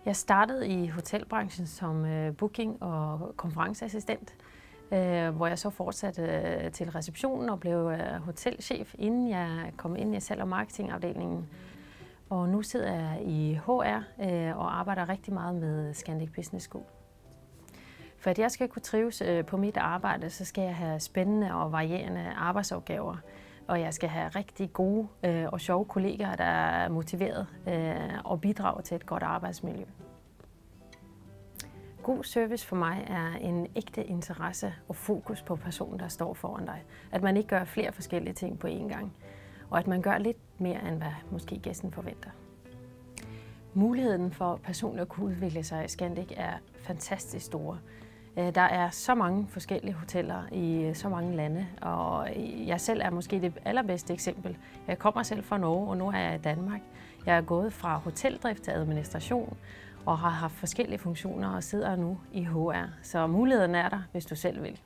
Jeg startede i hotelbranchen som booking- og konferenceassistent, hvor jeg så fortsatte til receptionen og blev hotelchef, inden jeg kom ind i salg- og marketingafdelingen. Og nu sidder jeg i HR og arbejder rigtig meget med Scandic Business School. For at jeg skal kunne trives på mit arbejde, så skal jeg have spændende og varierende arbejdsopgaver. Og jeg skal have rigtig gode og sjove kollegaer, der er motiveret og bidrager til et godt arbejdsmiljø. God service for mig er en ægte interesse og fokus på personen, der står foran dig. At man ikke gør flere forskellige ting på én gang, og at man gør lidt mere, end hvad måske gæsten forventer. Muligheden for personligt at kunne udvikle sig i Scandic er fantastisk store. Der er så mange forskellige hoteller i så mange lande, og jeg selv er måske det allerbedste eksempel. Jeg kommer selv fra Norge, og nu er jeg i Danmark. Jeg er gået fra hoteldrift til administration og har haft forskellige funktioner og sidder nu i HR. Så muligheden er der, hvis du selv vil.